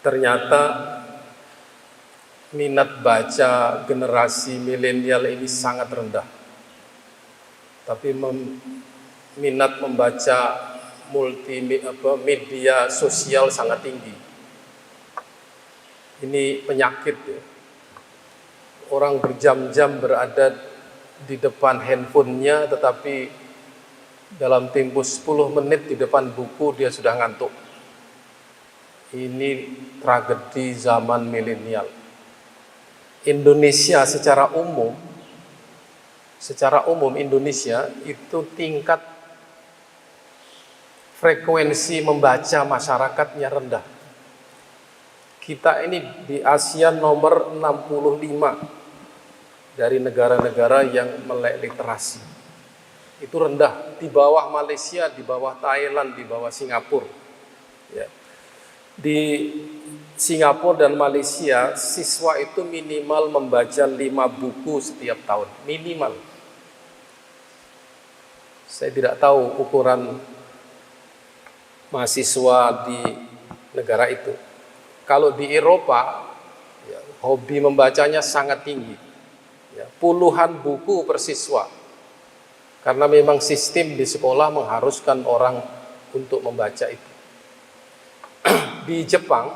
Ternyata minat baca generasi milenial ini sangat rendah. Tapi minat membaca media sosial sangat tinggi. Ini penyakit ya. Orang berjam-jam berada di depan handphonenya, tetapi dalam tempo 10 menit di depan buku dia sudah ngantuk. Ini tragedi zaman milenial. Indonesia secara umum Indonesia itu tingkat frekuensi membaca masyarakatnya rendah. Kita ini di Asia nomor 65 dari negara-negara yang melek literasi. Itu rendah, di bawah Malaysia, di bawah Thailand, di bawah Singapura. Ya. Di Singapura dan Malaysia, siswa itu minimal membaca 5 buku setiap tahun, minimal. Saya tidak tahu ukuran mahasiswa di negara itu. Kalau di Eropa, ya, hobi membacanya sangat tinggi, ya, puluhan buku per siswa, karena memang sistem di sekolah mengharuskan orang untuk membaca itu. Di Jepang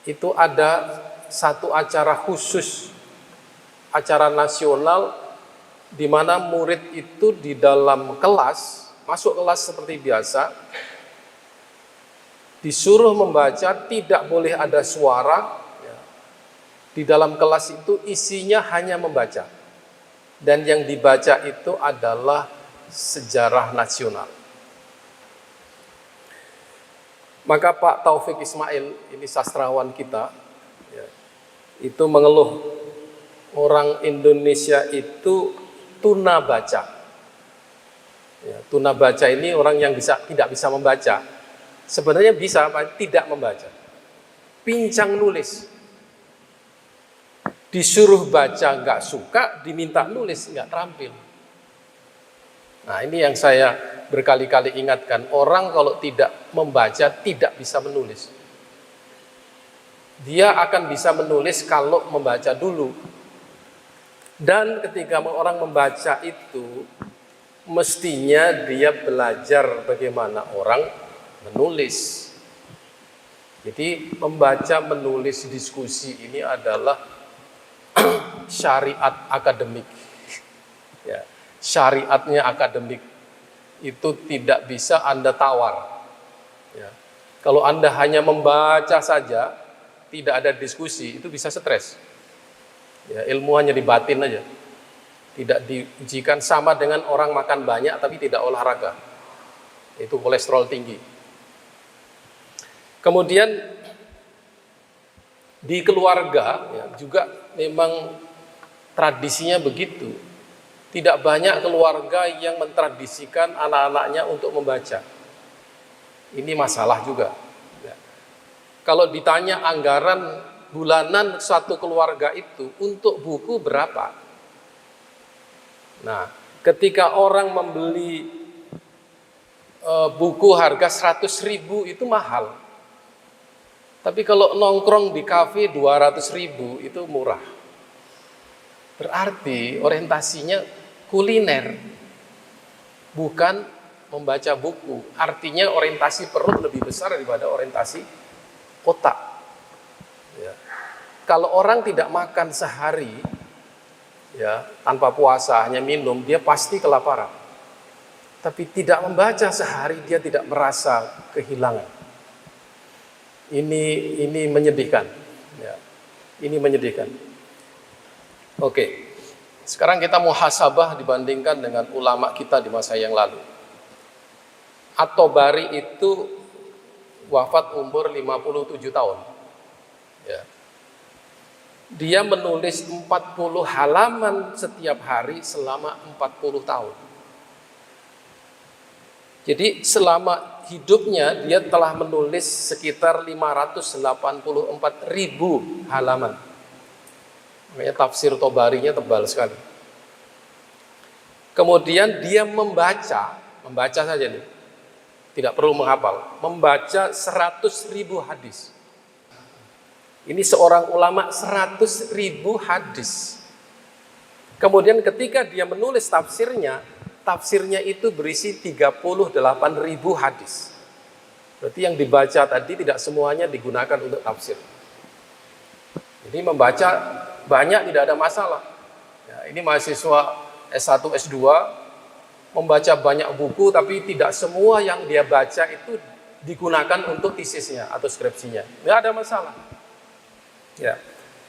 itu ada satu acara khusus, acara nasional, di mana murid itu di dalam kelas, masuk kelas seperti biasa, disuruh membaca, tidak boleh ada suara. Di dalam kelas itu isinya hanya membaca, dan yang dibaca itu adalah sejarah nasional. Maka Pak Taufik Ismail, ini sastrawan kita, ya, itu mengeluh orang Indonesia itu tuna baca. Ya, tuna baca ini orang yang tidak bisa membaca. Sebenarnya bisa, tidak membaca. Pincang nulis. Disuruh baca nggak suka, diminta nulis nggak terampil. Nah, ini yang saya berkali-kali ingatkan, orang kalau tidak membaca tidak bisa menulis. Dia akan bisa menulis kalau membaca dulu. Dan ketika orang membaca itu, mestinya dia belajar bagaimana orang menulis. Jadi membaca, menulis, diskusi ini adalah syariat akademik. Ya. Syariatnya akademik, itu tidak bisa Anda tawar. Ya. Kalau Anda hanya membaca saja, tidak ada diskusi, itu bisa stres. Ya, ilmu hanya dibatin aja, tidak diujikan. Sama dengan orang makan banyak tapi tidak olahraga, itu kolesterol tinggi. Kemudian di keluarga, ya, juga memang tradisinya begitu. Tidak banyak keluarga yang mentradisikan anak-anaknya untuk membaca. Ini masalah juga. Ya. Kalau ditanya anggaran bulanan satu keluarga itu untuk buku berapa? Nah, ketika orang membeli buku harga 100.000 itu mahal. Tapi kalau nongkrong di kafe 200.000 itu murah. Berarti orientasinya kuliner, bukan membaca buku. Artinya orientasi perut lebih besar daripada orientasi otak. Ya. Kalau orang tidak makan sehari, ya, tanpa puasa, hanya minum, dia pasti kelaparan. Tapi tidak membaca sehari, dia tidak merasa kehilangan. Ini menyedihkan. Ya. Ini menyedihkan. Oke, sekarang kita muhasabah dibandingkan dengan ulama kita di masa yang lalu. At-Tabari itu wafat umur 57 tahun. Ya. Dia menulis 40 halaman setiap hari selama 40 tahun. Jadi selama hidupnya dia telah menulis sekitar 584.000 halaman. Makanya tafsir Tabarinya tebal sekali. Kemudian dia membaca saja nih, tidak perlu menghafal, membaca 100.000 hadis. Ini seorang ulama 100.000 hadis. Kemudian ketika dia menulis tafsirnya, tafsirnya itu berisi 38.000 hadis. Berarti yang dibaca tadi tidak semuanya digunakan untuk tafsir. Jadi membaca banyak tidak ada masalah. Ya, ini mahasiswa S1, S2 membaca banyak buku, tapi tidak semua yang dia baca itu digunakan untuk tesisnya atau skripsinya. Tidak ada masalah. Ya.